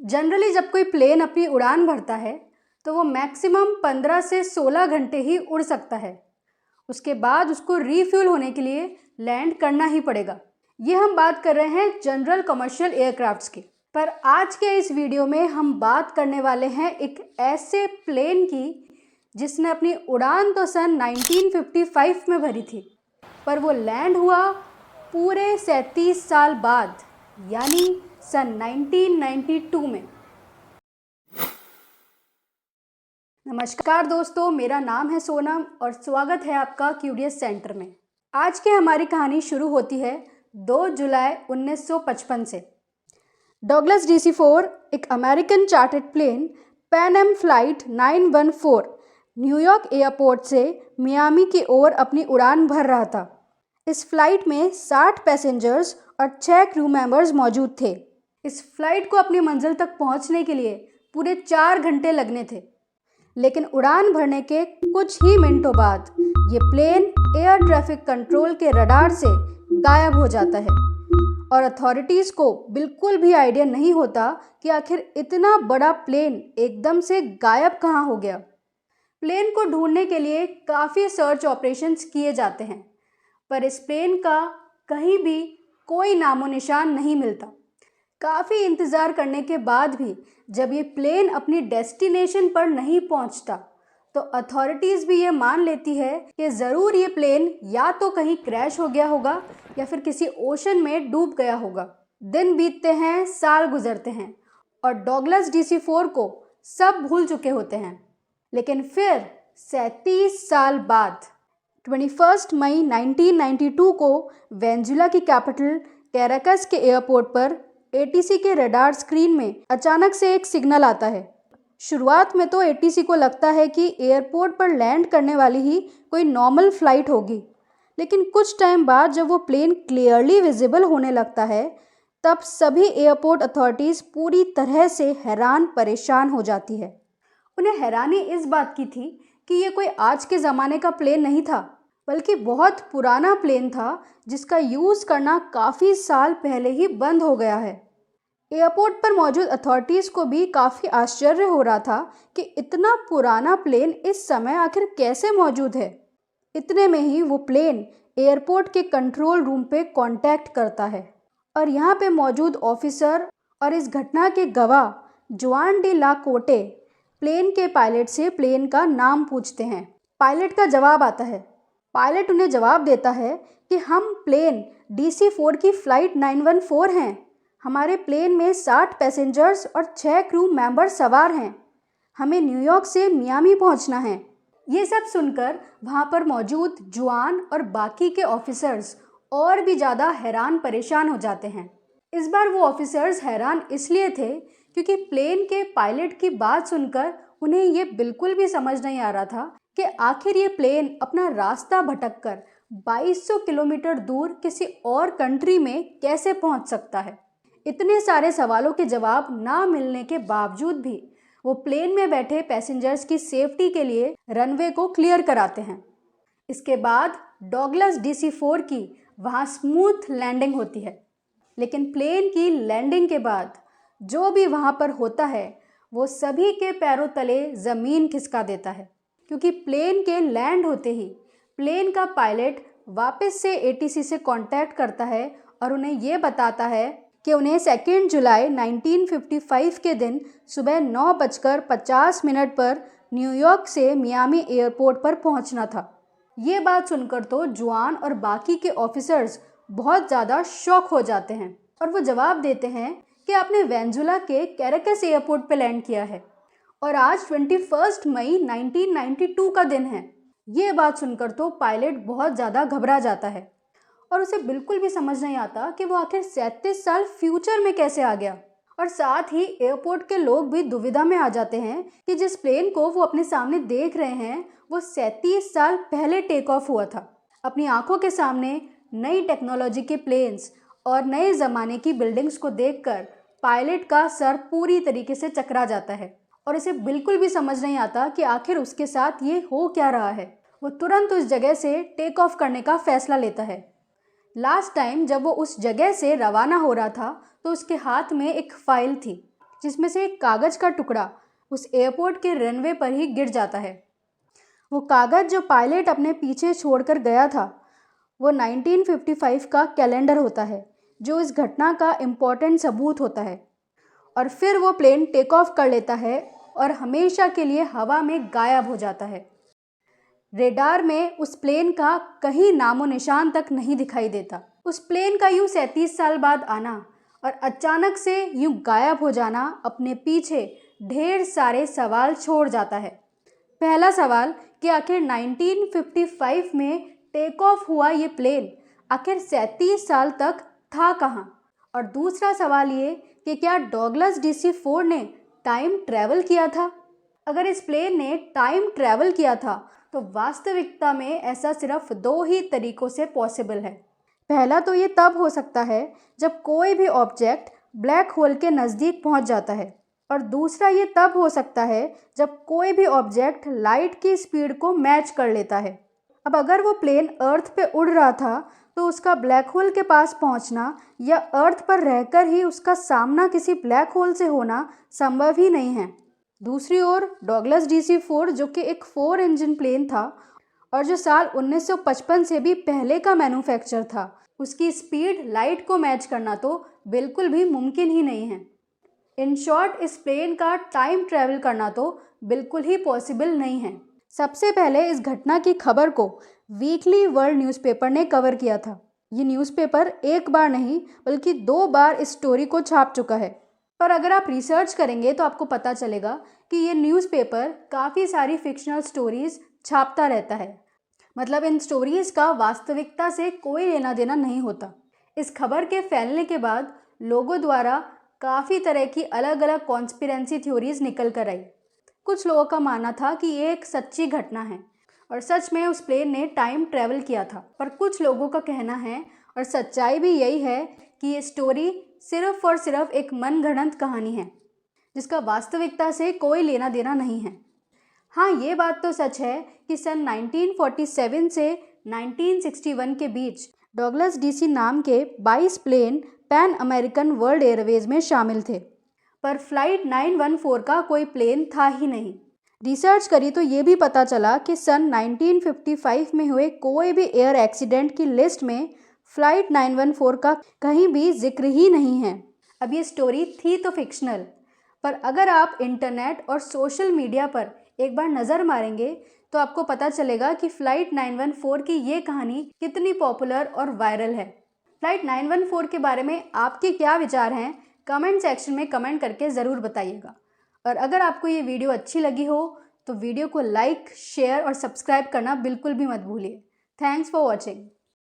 Generally जब कोई plane अपनी उड़ान भरता है तो वो मैक्सिमम 15 से 16 घंटे ही उड़ सकता है। उसके बाद उसको रीफ्यूल होने के लिए लैंड करना ही पड़ेगा। ये हम बात कर रहे हैं जनरल कमर्शियल एयरक्राफ्ट्स की। पर आज के इस वीडियो में हम बात करने वाले हैं एक ऐसे प्लेन की जिसने अपनी उड़ान तो सन 1955 में भरी थी, पर वो लैंड हुआ पूरे 37 साल बाद, यानी सन 1992 में। नमस्कार दोस्तों, मेरा नाम है सोनम और स्वागत है आपका क्यूरियस सेंटर में। आज की हमारी कहानी शुरू होती है 2 जुलाई 1955 से। डॉगलस DC-4 एक American chartered plane Pan Am flight 914 New York airport से मियामी की ओर अपनी उड़ान भर रहा था। इस फ्लाइट में 60 पैसेंजर्स और 6 क्रू मेंबर्स मौजूद थे। इस फ्लाइट को अपनी मंजिल तक पहुंचने के लिए पूरे 4 घंटे लगने थे, लेकिन उड़ान भरने के कुछ ही मिनटों बाद ये प्लेन एयर ट्रैफिक कंट्रोल के रडार से गायब हो जाता है और अथॉरिटीज़ को बिल्कुल भी आइडिया नहीं होता कि आखिर इतना बड़ा प्लेन एकदम से गायब कहाँ हो गया। प्लेन को ढूंढने के लिए काफ़ी सर्च ऑपरेशंस किए जाते हैं, पर इस प्लेन का कहीं भी कोई नामो निशान नहीं मिलता। काफ़ी इंतज़ार करने के बाद भी जब ये प्लेन अपनी डेस्टिनेशन पर नहीं पहुंचता, तो अथॉरिटीज़ भी ये मान लेती है कि ज़रूर ये प्लेन या तो कहीं क्रैश हो गया होगा या फिर किसी ओशन में डूब गया होगा। दिन बीतते हैं, साल गुजरते हैं और डॉगलस DC-4 को सब भूल चुके होते हैं। लेकिन फिर 37 साल बाद 21 मई 1992 को वेनेजुएला की कैपिटल कैराकस के एयरपोर्ट पर ATC के रडार स्क्रीन में अचानक से एक सिग्नल आता है। शुरुआत में तो ATC को लगता है कि एयरपोर्ट पर लैंड करने वाली ही कोई नॉर्मल फ्लाइट होगी, लेकिन कुछ टाइम बाद जब वो प्लेन क्लियरली विजिबल होने लगता है, तब सभी एयरपोर्ट अथॉरिटीज़ पूरी तरह से हैरान परेशान हो जाती है। उन्हें हैरानी इस बात की थी कि ये कोई आज के ज़माने का प्लेन नहीं था, बल्कि बहुत पुराना प्लेन था जिसका यूज़ करना काफ़ी साल पहले ही बंद हो गया है। एयरपोर्ट पर मौजूद अथॉरिटीज़ को भी काफ़ी आश्चर्य हो रहा था कि इतना पुराना प्लेन इस समय आखिर कैसे मौजूद है। इतने में ही वो प्लेन एयरपोर्ट के कंट्रोल रूम पे कांटेक्ट करता है और यहाँ पे मौजूद ऑफिसर और इस घटना के गवाह जुआन डी ला कोटे प्लेन के पायलट से प्लेन का नाम पूछते हैं। पायलट का जवाब आता है। पायलट उन्हें जवाब देता है कि हम प्लेन DC-4 की फ़्लाइट 914 हैं। हमारे प्लेन में 60 पैसेंजर्स और 6 क्रू मेंबर सवार हैं। हमें न्यूयॉर्क से मियामी पहुंचना है। ये सब सुनकर वहाँ पर मौजूद जुआन और बाकी के ऑफिसर्स और भी ज़्यादा हैरान परेशान हो जाते हैं। इस बार वो ऑफिसर्स हैरान इसलिए थे क्योंकि प्लेन के पायलट की बात सुनकर उन्हें ये बिल्कुल भी समझ नहीं आ रहा था कि आखिर ये प्लेन अपना रास्ता भटककर 2200 किलोमीटर दूर किसी और कंट्री में कैसे पहुंच सकता है। इतने सारे सवालों के जवाब ना मिलने के बावजूद भी वो प्लेन में बैठे पैसेंजर्स की सेफ्टी के लिए रनवे को क्लियर कराते हैं। इसके बाद डॉगलस DC-4 की वहाँ स्मूथ लैंडिंग होती है, लेकिन प्लेन की लैंडिंग के बाद जो भी वहाँ पर होता है वो सभी के पैरों तले ज़मीन खिसका देता है, क्योंकि प्लेन के लैंड होते ही प्लेन का पायलट वापस से ATC से कांटेक्ट करता है और उन्हें ये बताता है कि उन्हें 2 जुलाई 1955 के दिन सुबह 9:50 पर न्यूयॉर्क से मियामी एयरपोर्ट पर पहुंचना था। ये बात सुनकर तो जुआन और बाकी के ऑफिसर्स बहुत ज़्यादा शॉक हो जाते हैं और वो जवाब देते हैं कि आपने वेनेजुएला के कैराकस एयरपोर्ट पर लैंड किया है और आज 21 मई 1992 का दिन है। ये बात सुनकर तो पायलट बहुत ज़्यादा घबरा जाता है और उसे बिल्कुल भी समझ नहीं आता कि वो आखिर 37 साल फ्यूचर में कैसे आ गया। और साथ ही एयरपोर्ट के लोग भी दुविधा में आ जाते हैं कि जिस प्लेन को वो अपने सामने देख रहे हैं वो 37 साल पहले टेक ऑफ हुआ था। अपनी आंखों के सामने नई टेक्नोलॉजी के प्लेन्स और नए ज़माने की बिल्डिंग्स को देखकर पायलट का सर पूरी तरीके से चकरा जाता है और इसे बिल्कुल भी समझ नहीं आता कि आखिर उसके साथ ये हो क्या रहा है। वो तुरंत उस जगह से टेक ऑफ करने का फैसला लेता है। लास्ट टाइम जब वो उस जगह से रवाना हो रहा था तो उसके हाथ में एक फाइल थी। जिसमें से एक कागज़ का टुकड़ा उस एयरपोर्ट के रनवे पर ही गिर जाता है। वो कागज़ जो पायलट अपने पीछे छोड़कर गया था वो 1955 का कैलेंडर होता है, जो इस घटना का इम्पोर्टेंट सबूत होता है। और फिर वो प्लेन टेक ऑफ कर लेता है और हमेशा के लिए हवा में गायब हो जाता है। रेडार में उस प्लेन का कहीं नामो निशान तक नहीं दिखाई देता। उस प्लेन का यूं 37 साल बाद आना और अचानक से यूं गायब हो जाना अपने पीछे ढेर सारे सवाल छोड़ जाता है। पहला सवाल कि आखिर 1955 में टेक ऑफ हुआ ये प्लेन आखिर 37 साल तक था कहाँ? और दूसरा सवाल ये कि क्या डॉगलस DC-4 ने टाइम ट्रैवल किया था? अगर इस प्लेन ने टाइम ट्रैवल किया था तो वास्तविकता में ऐसा सिर्फ 2 ही तरीकों से पॉसिबल है। पहला तो ये तब हो सकता है जब कोई भी ऑब्जेक्ट ब्लैक होल के नज़दीक पहुंच जाता है, और दूसरा ये तब हो सकता है जब कोई भी ऑब्जेक्ट लाइट की स्पीड को मैच कर लेता है। अब अगर वो प्लेन अर्थ पे उड़ रहा था तो उसका ब्लैक होल के पास पहुंचना या अर्थ पर रहकर ही उसका सामना किसी ब्लैक होल से होना संभव ही नहीं है। दूसरी ओर डॉगलस DC-4 जो कि एक 4 इंजन प्लेन था और जो साल 1955 से भी पहले का मैन्युफैक्चर था, उसकी स्पीड लाइट को मैच करना तो बिल्कुल भी मुमकिन ही नहीं है। इन शॉर्ट, इस प्लेन का टाइम ट्रैवल करना तो बिल्कुल ही पॉसिबल नहीं है। सबसे पहले इस घटना की खबर को वीकली वर्ल्ड न्यूज़पेपर ने कवर किया था। ये न्यूज़पेपर एक बार नहीं बल्कि 2 बार इस स्टोरी को छाप चुका है। पर अगर आप रिसर्च करेंगे तो आपको पता चलेगा कि ये न्यूज़पेपर काफ़ी सारी फिक्शनल स्टोरीज़ छापता रहता है। मतलब इन स्टोरीज़ का वास्तविकता से कोई लेना देना नहीं होता। इस खबर के फैलने के बाद लोगों द्वारा काफ़ी तरह की अलग अलग कॉन्स्पिरेंसी थ्योरीज निकल कर आई। कुछ लोगों का मानना था कि ये एक सच्ची घटना है और सच में उस प्लेन ने टाइम ट्रैवल किया था, पर कुछ लोगों का कहना है और सच्चाई भी यही है कि ये स्टोरी सिर्फ और सिर्फ एक मनगढ़ंत कहानी है जिसका वास्तविकता से कोई लेना देना नहीं है। हाँ, ये बात तो सच है कि सन 1947 से 1961 के बीच डॉगलस DC नाम के 22 plane Pan American World Airways में शामिल थे, पर फ्लाइट 914 का कोई प्लेन था ही नहीं। रिसर्च करी तो ये भी पता चला कि सन 1955 में हुए कोई भी एयर एक्सीडेंट की लिस्ट में फ्लाइट 914 का कहीं भी जिक्र ही नहीं है। अब ये स्टोरी थी तो फिक्शनल, पर अगर आप इंटरनेट और सोशल मीडिया पर एक बार नज़र मारेंगे तो आपको पता चलेगा कि फ़्लाइट 914 की ये कहानी कितनी पॉपुलर और वायरल है। फ़्लाइट 914 के बारे में आपके क्या विचार हैं, कमेंट सेक्शन में कमेंट करके ज़रूर बताइएगा। और अगर आपको ये वीडियो अच्छी लगी हो तो वीडियो को लाइक, शेयर और सब्सक्राइब करना बिल्कुल भी मत भूलिए। Thanks for watching.